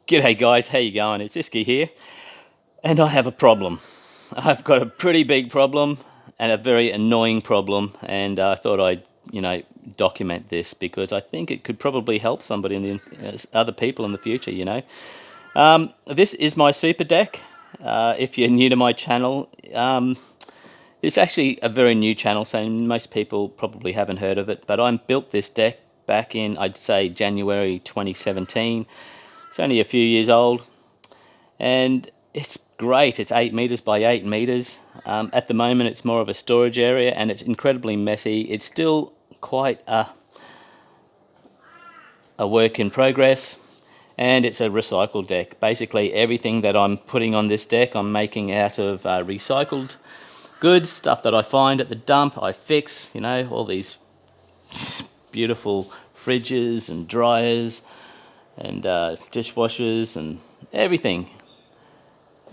G'day guys, how you going? It's Iski here, and I have a problem. I've got a pretty big problem and a very annoying problem, and I thought I'd, document this because I think it could probably help somebody in other people in the future. This is my super deck. If you're new to my channel, it's actually a very new channel, so most people probably haven't heard of it, but I built this deck back in, I'd say, January 2017. It's only a few years old, and it's great. It's 8 meters by 8 meters. At the moment, it's more of a storage area, and it's incredibly messy. It's still quite a work in progress, and it's a recycled deck. Basically, everything that I'm putting on this deck, I'm making out of recycled goods, stuff that I find at the dump. I fix, all these beautiful fridges and dryers and dishwashers and everything,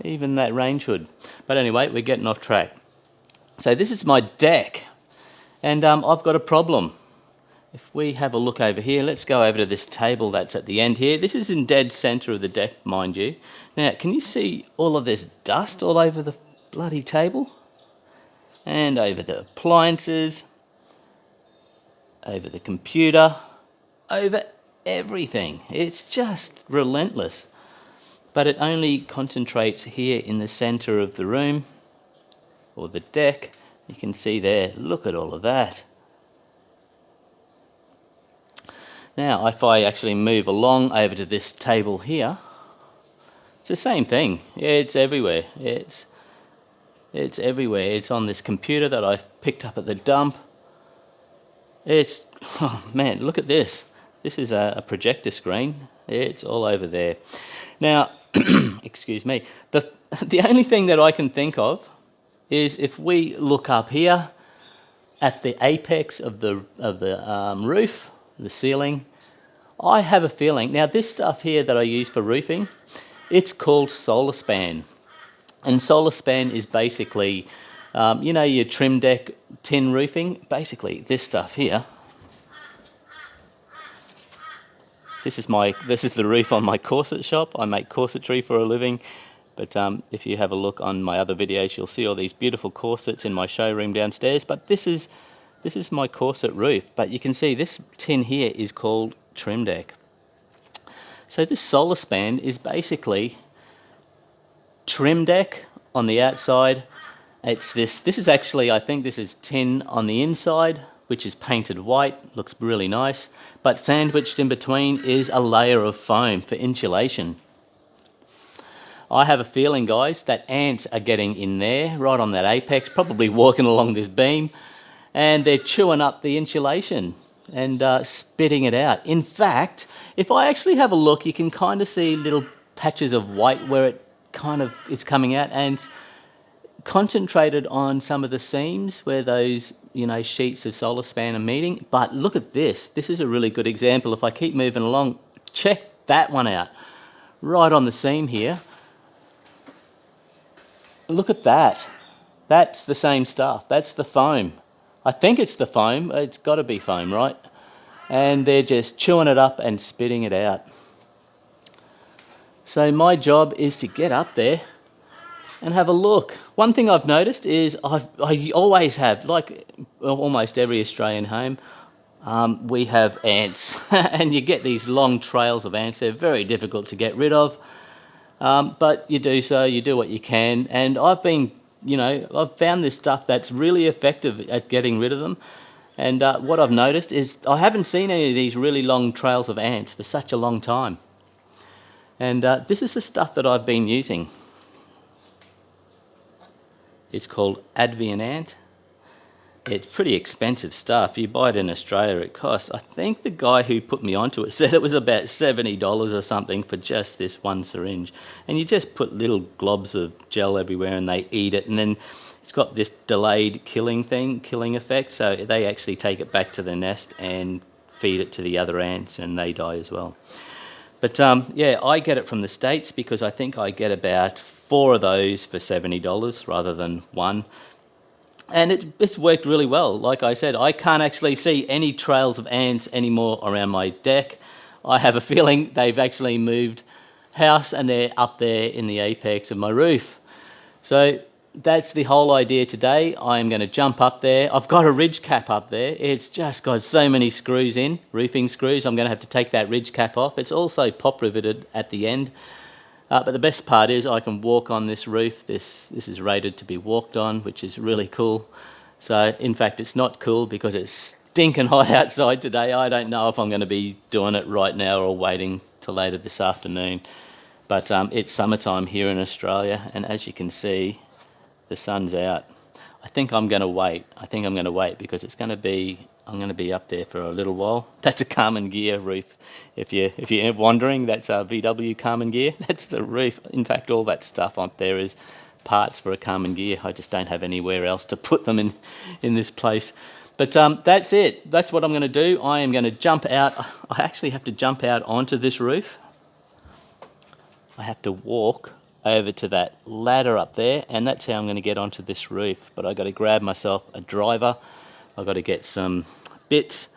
even that range hood. But anyway, we're getting off track. So this is my deck, and I've got a problem. If we have a look over here, let's go over to this table that's at the end here. This is in dead center of the deck, mind you. Now, can you see all of this dust all over the bloody table? And over the appliances, over the computer, over everything. It's just relentless. But it only concentrates here in the center of the room, or the deck. You can see there, look at all of that. Now, if I actually move along over to this table here, it's the same thing. It's everywhere. It's everywhere. It's on this computer that I picked up at the dump. Oh man, look at this. This is a projector screen. It's all over there. Now, excuse me, the only thing that I can think of is if we look up here at the apex of the roof, the ceiling, I have a feeling, now this stuff here that I use for roofing, it's called solar span. And solar span is basically, your trim deck tin roofing, basically this stuff here. This is the roof on my corset shop. I make corsetry for a living, but if you have a look on my other videos, you'll see all these beautiful corsets in my showroom downstairs. But this is my corset roof. But you can see this tin here is called trim deck. So this solar span is basically trim deck on the outside. It's this is actually, I think this is tin on the inside, which is painted white, looks really nice, but sandwiched in between is a layer of foam for insulation. I have a feeling, guys, that ants are getting in there, right on that apex, probably walking along this beam, and they're chewing up the insulation and spitting it out. In fact, if I actually have a look, you can kind of see little patches of white where it's coming out, and concentrated on some of the seams where those sheets of solar span are meeting. But look at this. This is a really good example. If I keep moving along, check that one out. Right on the seam here. Look at that. That's the same stuff. That's the foam. I think it's the foam. It's got to be foam, right? And they're just chewing it up and spitting it out. So my job is to get up there and have a look. One thing I've noticed is I always have, like almost every Australian home, we have ants. And you get these long trails of ants. They're very difficult to get rid of. But you do what you can. And I've found this stuff that's really effective at getting rid of them. And what I've noticed is I haven't seen any of these really long trails of ants for such a long time. And this is the stuff that I've been using. It's called Advion Ant. It's pretty expensive stuff. You buy it in Australia, it costs, I think the guy who put me onto it said it was about $70 or something for just this one syringe. And you just put little globs of gel everywhere and they eat it, and then it's got this delayed killing effect, so they actually take it back to the nest and feed it to the other ants and they die as well. But yeah, I get it from the States because I think I get about 4 of those for $70 rather than one. And it's worked really well. Like I said, I can't actually see any trails of ants anymore around my deck. I have a feeling they've actually moved house, and they're up there in the apex of my roof. So that's the whole idea today. I'm going to jump up there. I've got a ridge cap up there. It's just got so many screws in, roofing screws. I'm going to have to take that ridge cap off. It's also pop riveted at the end. But the best part is I can walk on this roof. This is rated to be walked on, which is really cool. So in fact, it's not cool because it's stinking hot outside today. I don't know if I'm going to be doing it right now or waiting till later this afternoon. But it's summertime here in Australia, and as you can see, the sun's out. I think I'm going to wait. Because I'm going to be up there for a little while. That's a Carmen Gear roof. If you're wondering, that's a VW Carmen Gear. That's the roof. In fact, all that stuff up there is parts for a Carmen Gear. I just don't have anywhere else to put them in this place. But that's it. That's what I'm going to do. I am going to jump out. I actually have to jump out onto this roof. I have to walk over to that ladder up there, and that's how I'm going to get onto this roof. But I've got to grab myself a driver. I've got to get some bits,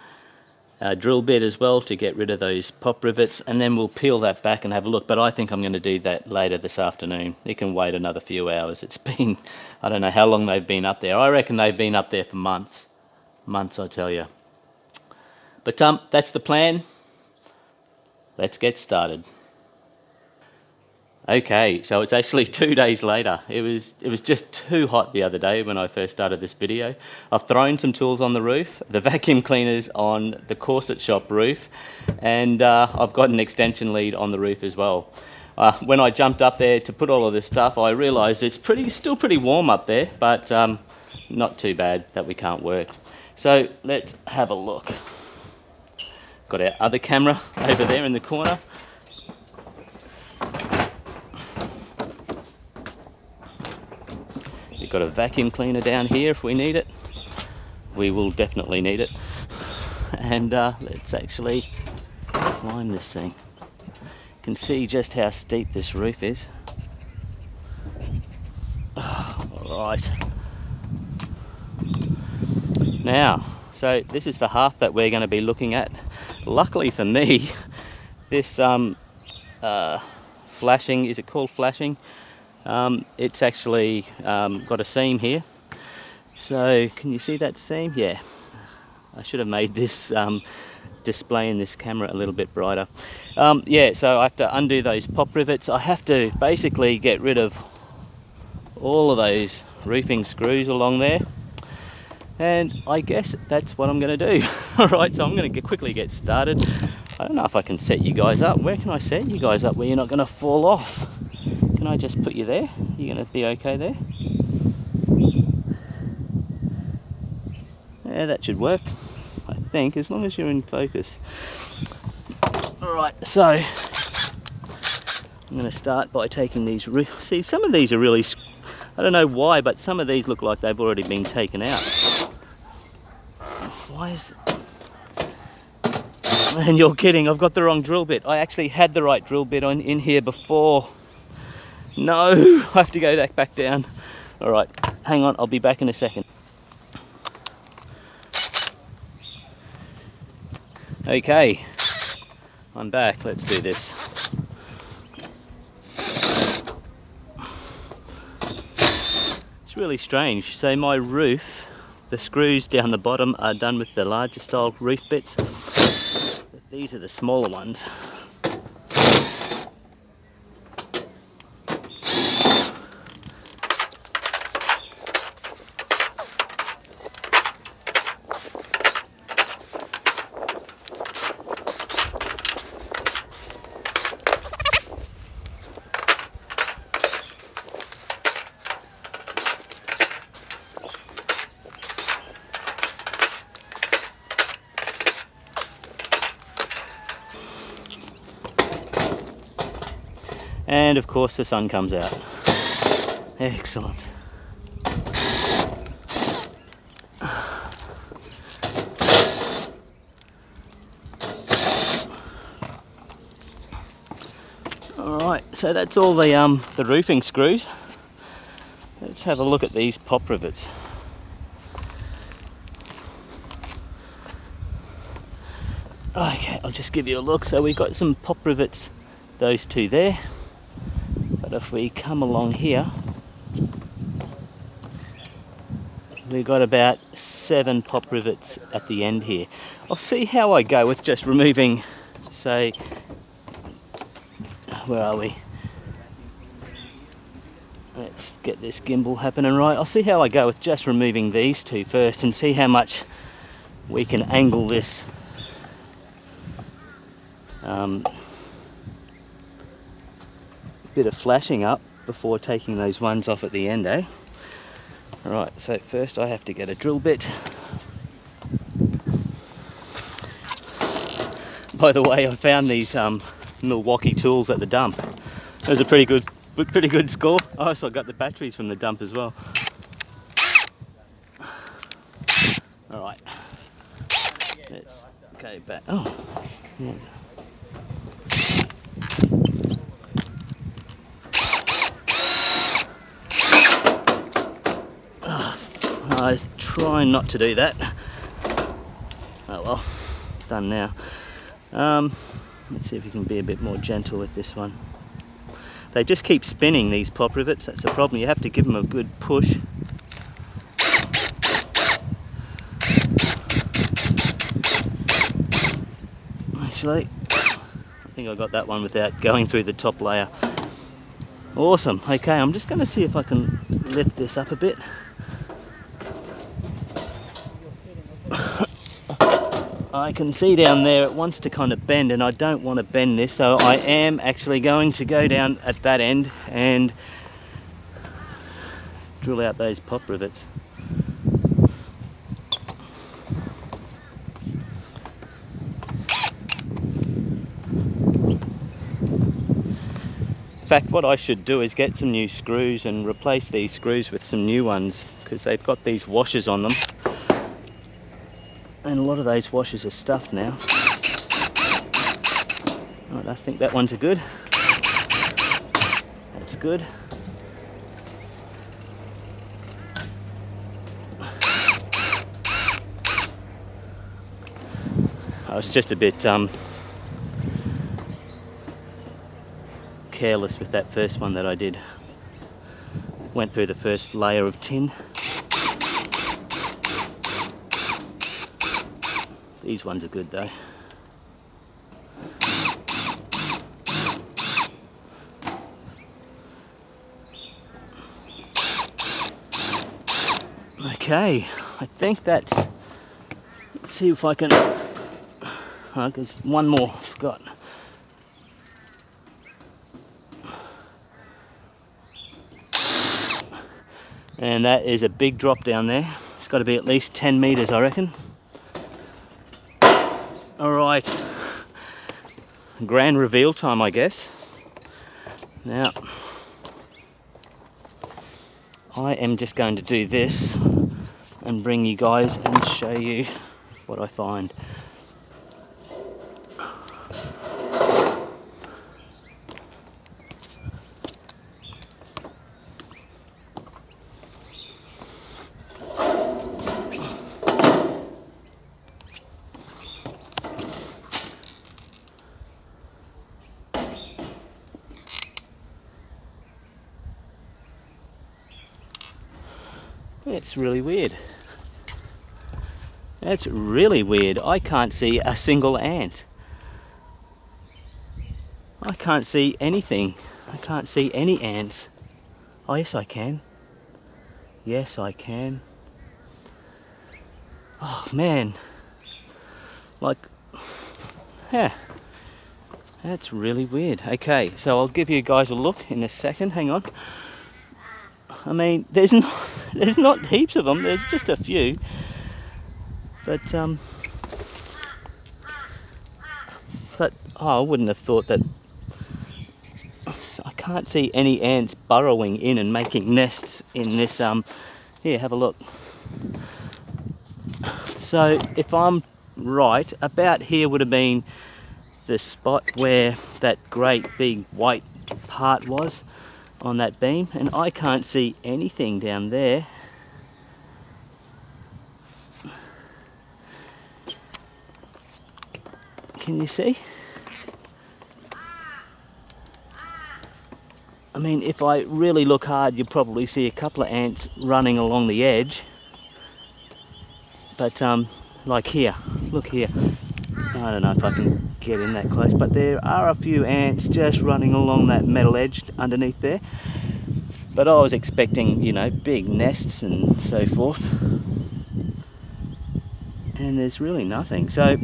a drill bit as well to get rid of those pop rivets, and then we'll peel that back and have a look. But I think I'm going to do that later this afternoon. It can wait another few hours. It's been, I don't know how long they've been up there. I reckon they've been up there for months. Months, I tell you. But that's the plan. Let's get started. Okay, so it's actually 2 days later. It was just too hot the other day when I first started this video. I've thrown some tools on the roof, the vacuum cleaners on the corset shop roof, and I've got an extension lead on the roof as well. When I jumped up there to put all of this stuff, I realised it's still pretty warm up there, but not too bad that we can't work. So let's have a look. Got our other camera over there in the corner. We've got a vacuum cleaner down here if we need it. We will definitely need it. And let's actually climb this thing. You can see just how steep this roof is. Alright. Now, so this is the half that we're going to be looking at. Luckily for me, this flashing, is it called flashing? It's actually got a seam here. So can you see that seam? Yeah. I should have made this display in this camera a little bit brighter. Yeah, so I have to undo those pop rivets. I have to basically get rid of all of those roofing screws along there. And I guess that's what I'm going to do. Alright, so I'm going to quickly get started. I don't know if I can set you guys up. Where can I set you guys up where you're not going to fall off? Can I just put you there? You're going to be okay there? Yeah, that should work, I think, as long as you're in focus. Alright, so I'm going to start by taking these. See, some of these are really, I don't know why, but some of these look like they've already been taken out. Why is it? And you're kidding, I've got the wrong drill bit. I actually had the right drill bit in here before. No, I have to go back down. Alright, hang on, I'll be back in a second. Okay, I'm back, let's do this. It's really strange. So my roof, the screws down the bottom are done with the larger style roof bits. But these are the smaller ones. And of course the sun comes out. Excellent. Alright, so that's all the roofing screws. Let's have a look at these pop rivets. Okay, I'll just give you a look. So we've got some pop rivets those two there. But if we come along here, we've got about 7 pop rivets at the end here. I'll see how I go with just removing, say, where are we? Let's get this gimbal happening right. I'll see how I go with just removing these two first and see how much we can angle this. Bit of flashing up before taking those ones off at the end, eh? Alright, so first I have to get a drill bit. By the way, I found these Milwaukee tools at the dump. It was a pretty good score. I also got the batteries from the dump as well. Alright, let's go back. Oh, yeah. I try not to do that. Oh well, done now. Let's see if we can be a bit more gentle with this one. They just keep spinning, these pop rivets. That's the problem. You have to give them a good push. Actually, I think I got that one without going through the top layer. Awesome. Okay, I'm just going to see if I can lift this up a bit. I can see down there it wants to kind of bend, and I don't want to bend this, so I am actually going to go down at that end and drill out those pop rivets. In fact, what I should do is get some new screws and replace these screws with some new ones, because they've got these washers on them. And a lot of those washers are stuffed now. Right, I think that one's a good. That's good. I was just a bit careless with that first one that I did. Went through the first layer of tin. These ones are good though. Okay, I think that's... Let's see if I can... Oh, there's one more, forgot. And that is a big drop down there. It's got to be at least 10 meters, I reckon. Alright, grand reveal time, I guess. Now, I am just going to do this and bring you guys and show you what I find. It's really weird. That's really weird. I can't see a single ant. I can't see anything. I can't see any ants. Oh, yes I can. Yes I can. Oh man. Like, yeah. That's really weird. Okay, so I'll give you guys a look in a second. Hang on. I mean, there's not heaps of them. There's just a few. But oh, I wouldn't have thought that. I can't see any ants burrowing in and making nests in this. Here, have a look. So if I'm right, about here would have been the spot where that great big white part was on that beam, and I can't see anything down there. Can you see? I mean, if I really look hard, you'll probably see a couple of ants running along the edge. But like here, look here. I don't know if I can get in that close, but there are a few ants just running along that metal edge underneath there. But I was expecting, you know, big nests and so forth. And there's really nothing. So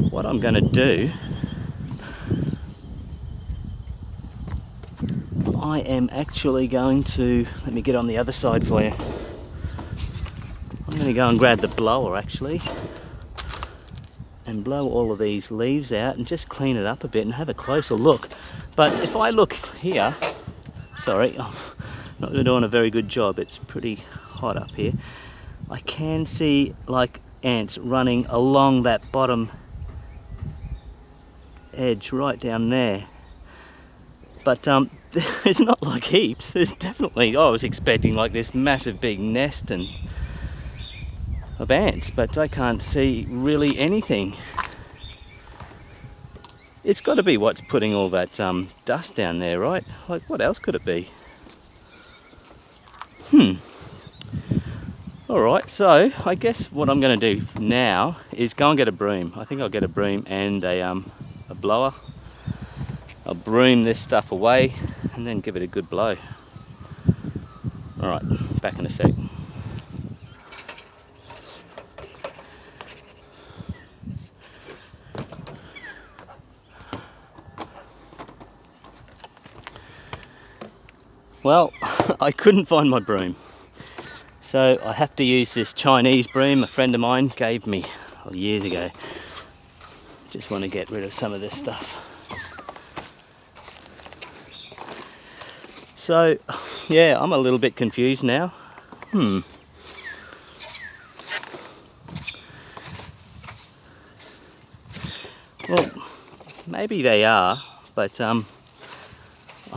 what I'm going to do, I am actually going to, let me get on the other side for you. I'm going to go and grab the blower actually and blow all of these leaves out and just clean it up a bit and have a closer look. But if I look here, sorry, I'm not doing a very good job, it's pretty hot up here. I can see like ants running along that bottom edge right down there. But there's not like heaps, there's definitely, I was expecting like this massive big nest and of ants, but I can't see really anything. It's got to be what's putting all that dust down there, right? Like, what else could it be? Alright, so I guess what I'm going to do now is go and get a broom. I think I'll get a broom and a blower. I'll broom this stuff away and then give it a good blow. Alright, back in a sec. Well, I couldn't find my broom, so I have to use this Chinese broom a friend of mine gave me years ago. Just want to get rid of some of this stuff. So, yeah, I'm a little bit confused now. Well, maybe they are, but I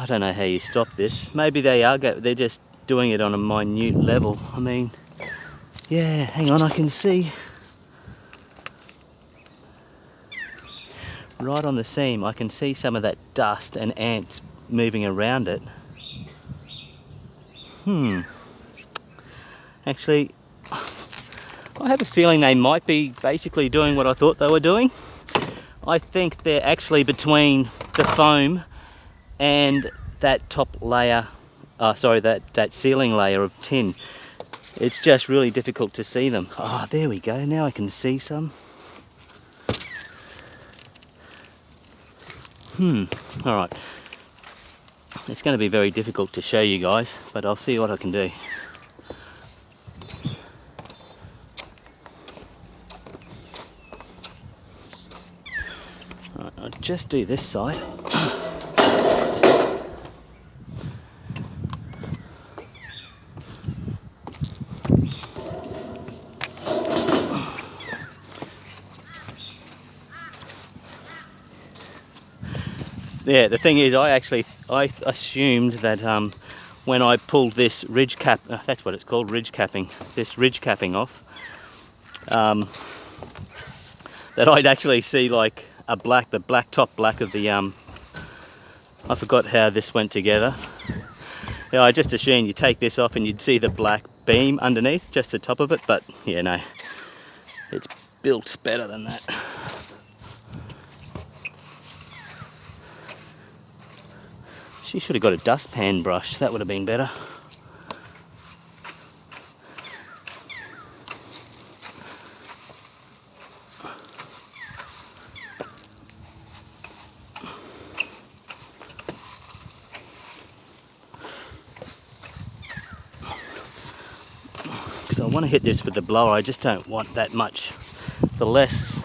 don't know how you stop this. Maybe they are, they're just doing it on a minute level. I mean, yeah, hang on, I can see. Right on the seam, I can see some of that dust and ants moving around it. Actually, I have a feeling they might be basically doing what I thought they were doing. I think they're actually between the foam and that top layer, that ceiling layer of tin. It's just really difficult to see them. Ah, there we go, now I can see some. Alright. It's going to be very difficult to show you guys, but I'll see what I can do. Alright, I'll just do this side. Yeah, the thing is, I assumed that when I pulled this ridge cap, that's what it's called, ridge capping, this ridge capping off, that I'd actually see like the top black of the, I forgot how this went together. Yeah, I just assumed you take this off and you'd see the black beam underneath, just the top of it, but yeah, no, it's built better than that. She should have got a dustpan brush, that would have been better. Because I want to hit this with the blower, I just don't want that much. The less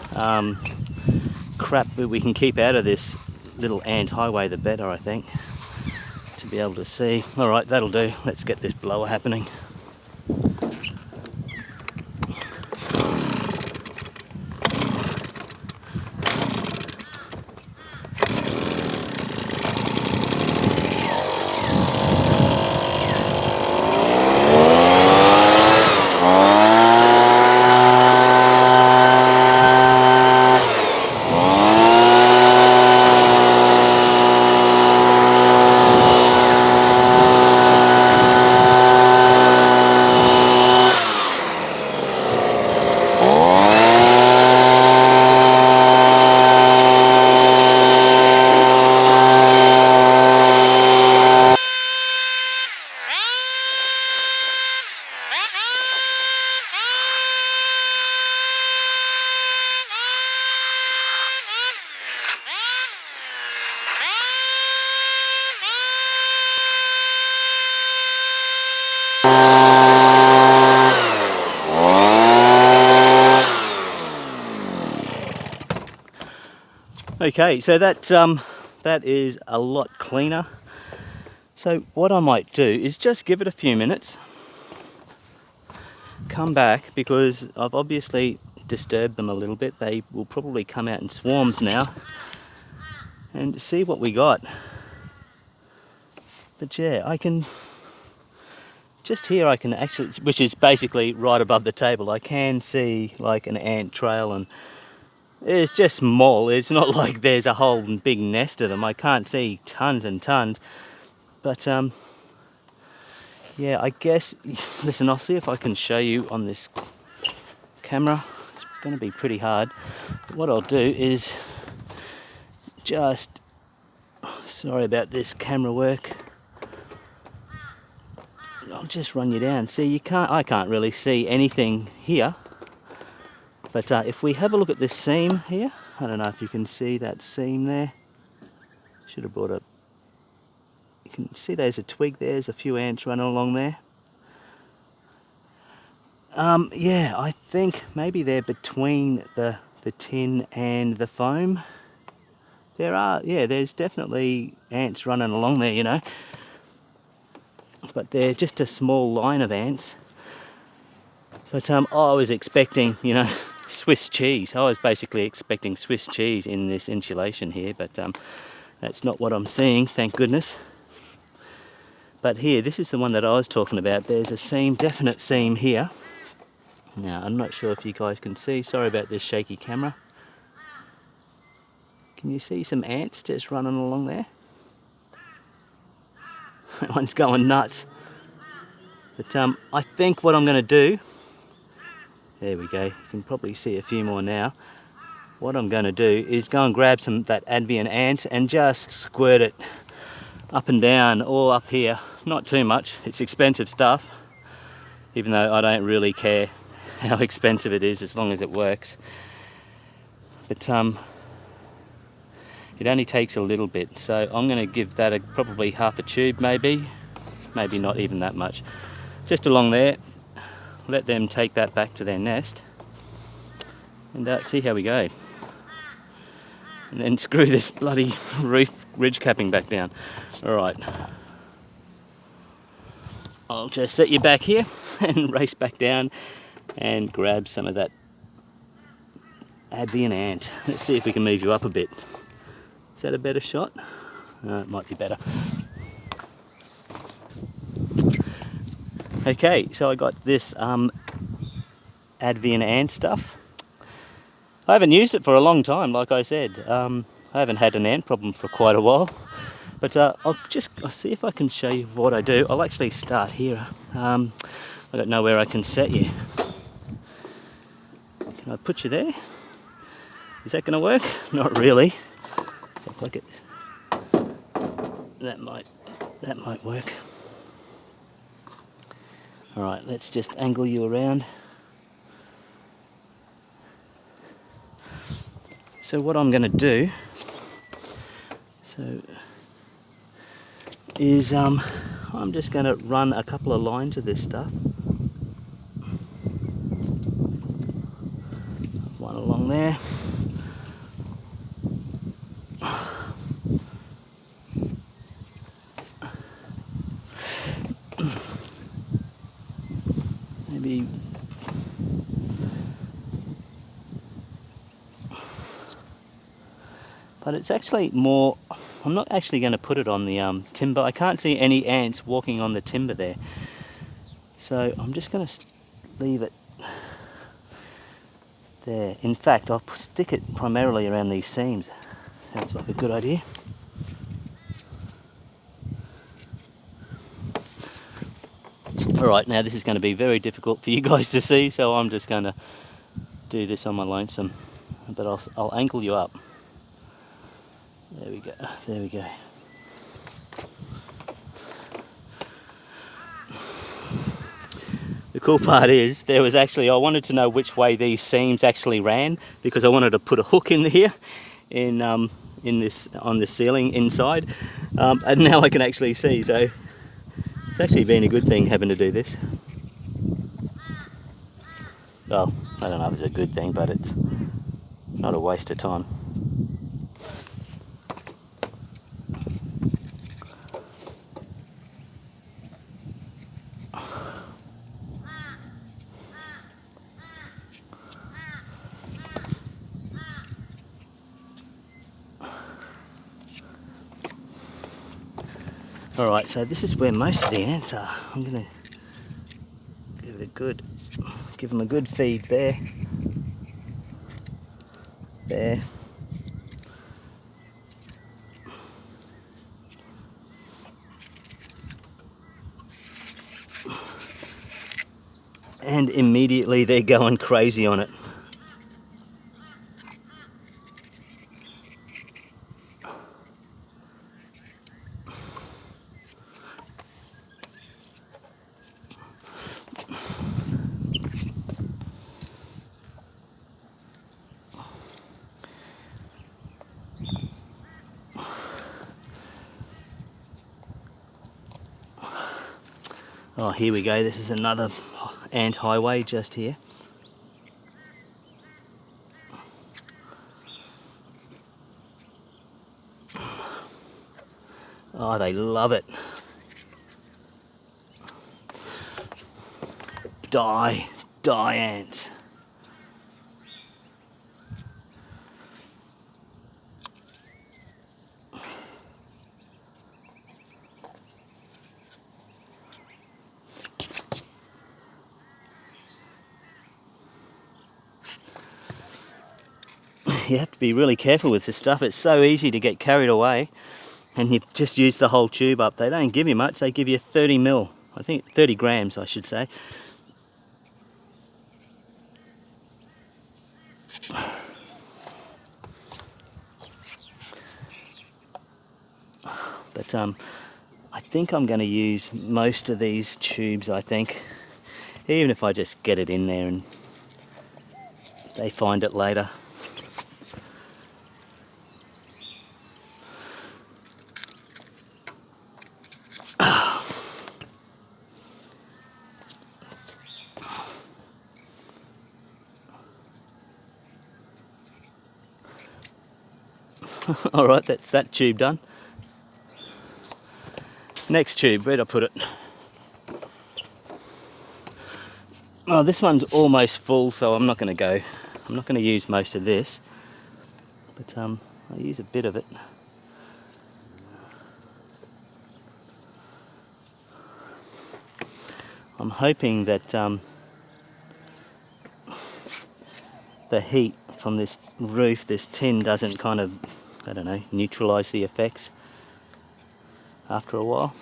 crap that we can keep out of this little ant highway, the better, I think. To be able to see. Alright, that'll do. Let's get this blower happening. Okay, so that is a lot cleaner. So what I might do is just give it a few minutes, come back, because I've obviously disturbed them a little bit. They will probably come out in swarms now, and see what we got. But yeah, I can, just here I can actually, which is basically right above the table, I can see like an ant trail, and it's just small. It's not like there's a whole big nest of them. I can't see tons and tons. But yeah, I guess, listen, I'll see if I can show you on this camera. It's going to be pretty hard. But what I'll do is just, sorry about this camera work, I'll just run you down. See, I can't really see anything here. But if we have a look at this seam here, I don't know if you can see that seam there. Should have brought up. You can see there's a twig there, there's a few ants running along there. Yeah, I think maybe they're between the tin and the foam. There's definitely ants running along there, you know. But they're just a small line of ants. But I was expecting, you know, Swiss cheese. I was basically expecting Swiss cheese in this insulation here, but that's not what I'm seeing, thank goodness. But here, this is the one that I was talking about. There's a seam, definite seam here. Now, I'm not sure if you guys can see. Sorry about this shaky camera. Can you see some ants just running along there? That one's going nuts. But I think what I'm going to do, there we go, you can probably see a few more now. What I'm going to do is go and grab that Advion Ant and just squirt it up and down, all up here. Not too much, it's expensive stuff, even though I don't really care how expensive it is as long as it works. But it only takes a little bit, so I'm going to give that probably half a tube, maybe not even that much. Just along there, let them take that back to their nest, and see how we go. And then screw this bloody roof ridge capping back down. Alright, I'll just set you back here and race back down and grab some of that Advion Ant. Let's see if we can move you up a bit. Is that a better shot? It might be better. Okay, so I got this Advion Ant stuff. I haven't used it for a long time, like I said. I haven't had an ant problem for quite a while. But I'll see if I can show you what I do. I'll actually start here. I don't know where I can set you. Can I put you there? Is that going to work? Not really. So if I get this, that might work. All right, let's just angle you around. So what I'm going to do, is I'm just going to run a couple of lines of this stuff. One along there. Maybe but it's actually more, I'm not actually going to put it on the timber. I can't see any ants walking on the timber there. So I'm just going to leave it there. In fact, I'll stick it primarily around these seams. Sounds like a good idea. Alright, now this is going to be very difficult for you guys to see, so I'm just going to do this on my lonesome. But I'll angle you up. There we go, there we go. The cool part is, I wanted to know which way these seams actually ran, because I wanted to put a hook in here, on the ceiling inside, and now I can actually see, so it's actually been a good thing having to do this. Well, I don't know if it's a good thing, but it's not a waste of time. Alright, so this is where most of the ants are. I'm going to give them a good feed there. There. And immediately they're going crazy on it. Oh, here we go. This is another ant highway just here. Oh, they love it. Die ants. You have to be really careful with this stuff. It's so easy to get carried away, and you just use the whole tube up. They don't give you much. They give you 30 mil. I think 30 grams, I should say. But I think I'm going to use most of these tubes, I think. Even if I just get it in there and they find it later. Alright, that's that tube done. Next tube, where'd I put it? Oh, this one's almost full, so I'm not going to use most of this. But I'll use a bit of it. I'm hoping that the heat from this roof, this tin, doesn't kind of, I don't know, neutralise the effects after a while.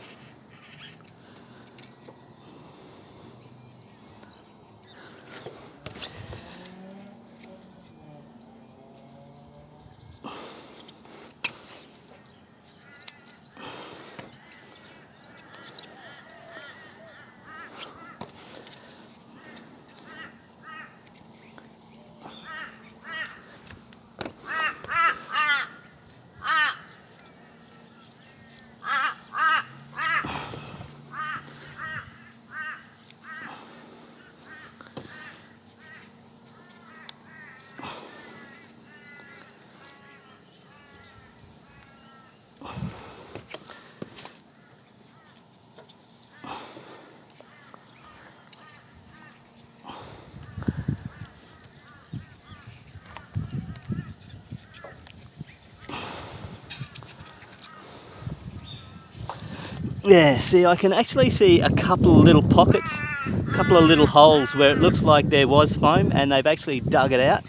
Yeah, see, I can actually see a couple of little pockets, a couple of little holes where it looks like there was foam and they've actually dug it out.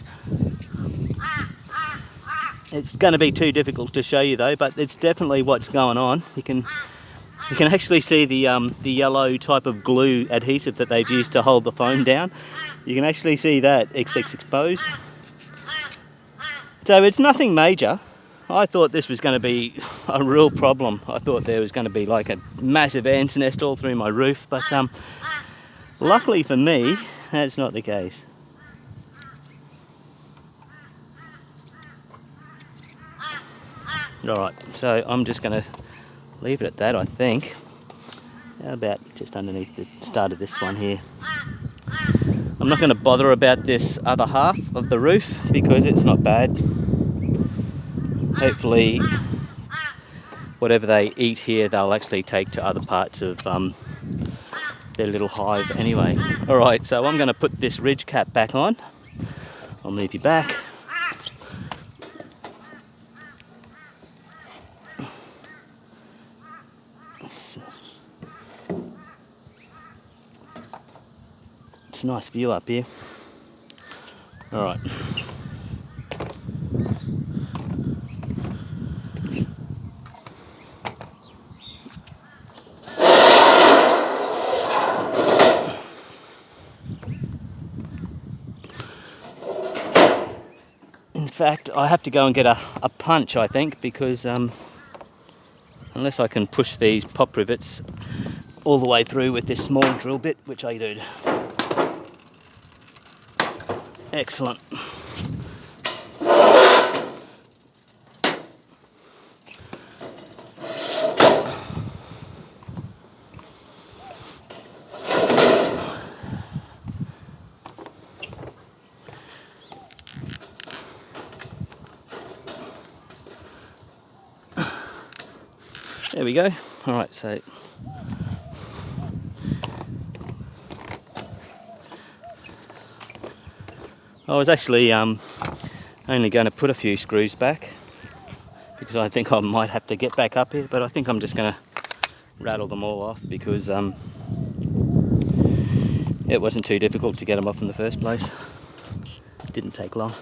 It's going to be too difficult to show you though, but it's definitely what's going on. You can actually see the yellow type of glue adhesive that they've used to hold the foam down. You can actually see that it's exposed. So it's nothing major. I thought this was going to be a real problem. I thought there was going to be like a massive ant's nest all through my roof, but luckily for me, that's not the case. Alright, so I'm just going to leave it at that, I think. How about just underneath the start of this one here? I'm not going to bother about this other half of the roof because it's not bad. Hopefully whatever they eat here they'll actually take to other parts of their little hive anyway. Alright, so I'm going to put this ridge cap back on. I'll move you back. It's a nice view up here. All right. In fact, I have to go and get a punch, I think, because unless I can push these pop rivets all the way through with this small drill bit, which I do. Excellent. There we go. All right, so I was actually only going to put a few screws back because I think I might have to get back up here, but I think I'm just going to rattle them all off because it wasn't too difficult to get them off in the first place. It didn't take long.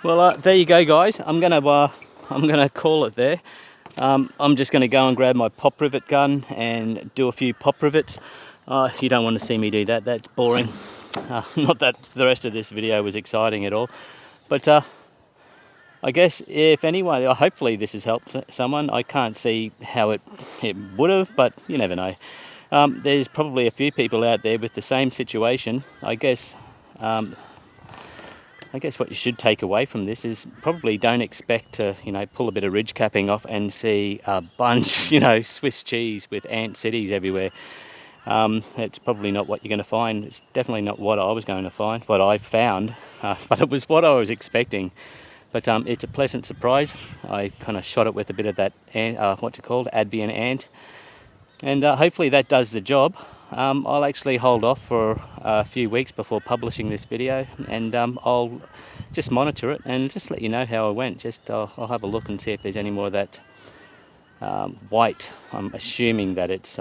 Well, there you go, guys. I'm gonna call it there. I'm just gonna go and grab my pop rivet gun and do a few pop rivets. You don't want to see me do that. That's boring. Not that the rest of this video was exciting at all, but I guess if anyone, hopefully this has helped someone. I can't see how it would have, but you never know. There's probably a few people out there with the same situation. I guess what you should take away from this is probably don't expect to, pull a bit of ridge capping off and see a bunch, Swiss cheese with ant cities everywhere. It's probably not what you're going to find. It's definitely not what I was going to find, what I found, but it was what I was expecting. But it's a pleasant surprise. I kind of shot it with a bit of that, Advion Ant. And hopefully that does the job. I'll actually hold off for a few weeks before publishing this video, and I'll just monitor it and just let you know how it went. I'll have a look and see if there's any more of that white. I'm assuming that it's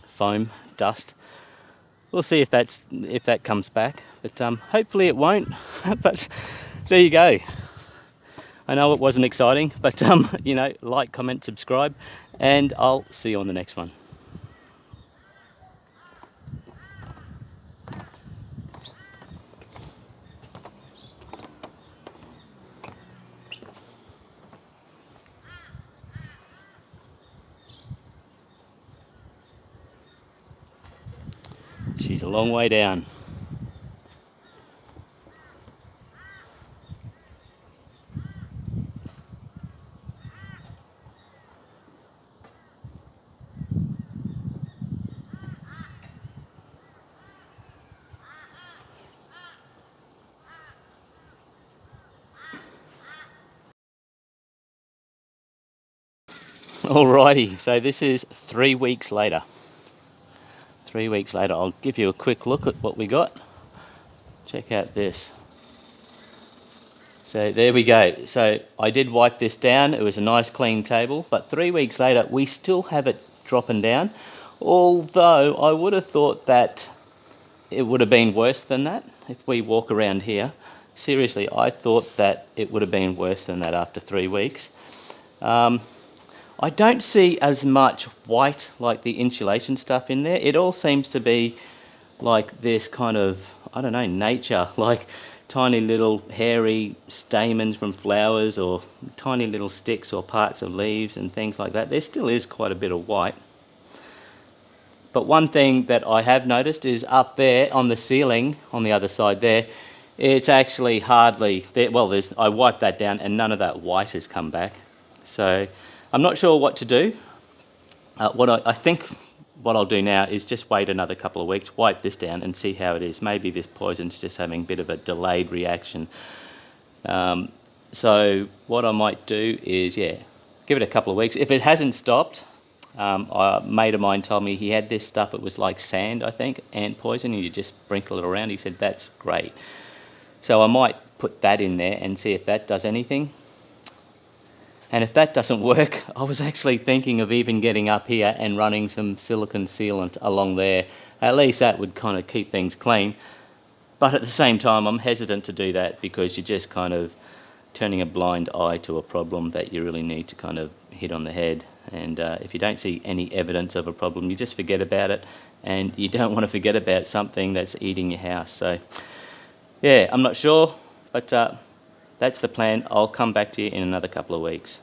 foam dust. We'll see if that comes back, but hopefully it won't. But there you go. I know it wasn't exciting, but like, comment, subscribe, and I'll see you on the next one. She's a long way down. Alrighty, so this is 3 weeks later. 3 weeks later, I'll give you a quick look at what we got. Check out this. So there we go. So I did wipe this down. It was a nice clean table, but 3 weeks later, we still have it dropping down. Although I would have thought that it would have been worse than that if we walk around here. Seriously, I thought that it would have been worse than that after 3 weeks. I don't see as much white like the insulation stuff in there. It all seems to be like this kind of, I don't know, nature, like tiny little hairy stamens from flowers or tiny little sticks or parts of leaves and things like that. There still is quite a bit of white. But one thing that I have noticed is up there on the ceiling, on the other side there, it's actually hardly there. Well, I wiped that down and none of that white has come back. So I'm not sure what to do. I think what I'll do now is just wait another couple of weeks, wipe this down and see how it is. Maybe this poison's just having a bit of a delayed reaction. So what I might do is, give it a couple of weeks. If it hasn't stopped, a mate of mine told me he had this stuff, it was like sand, I think, ant poison, and you just sprinkle it around. He said, that's great. So I might put that in there and see if that does anything. And if that doesn't work, I was actually thinking of even getting up here and running some silicone sealant along there. At least that would kind of keep things clean. But at the same time, I'm hesitant to do that because you're just kind of turning a blind eye to a problem that you really need to kind of hit on the head. And if you don't see any evidence of a problem, you just forget about it. And you don't want to forget about something that's eating your house. So, yeah, I'm not sure, but that's the plan. I'll come back to you in another couple of weeks.